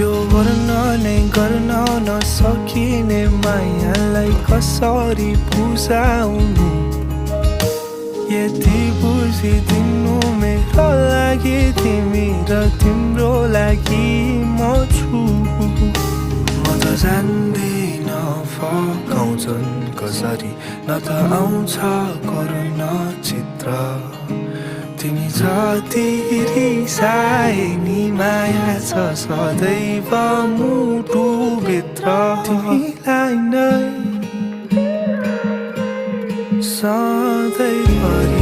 यो गर्न नै गर्न नसकिने मायालाई कसरी बुझाउनु यति बुझिदिनु मेरो लागि तिमी र तिम्रो लागि म छु म त जान्दिन फकाउँछन् कसरी न त आउँछ करुणा चित्र तिमी जति रिसाए नि माया छ सदैव मुटुभित्र तिमीलाई नै सधैँभरि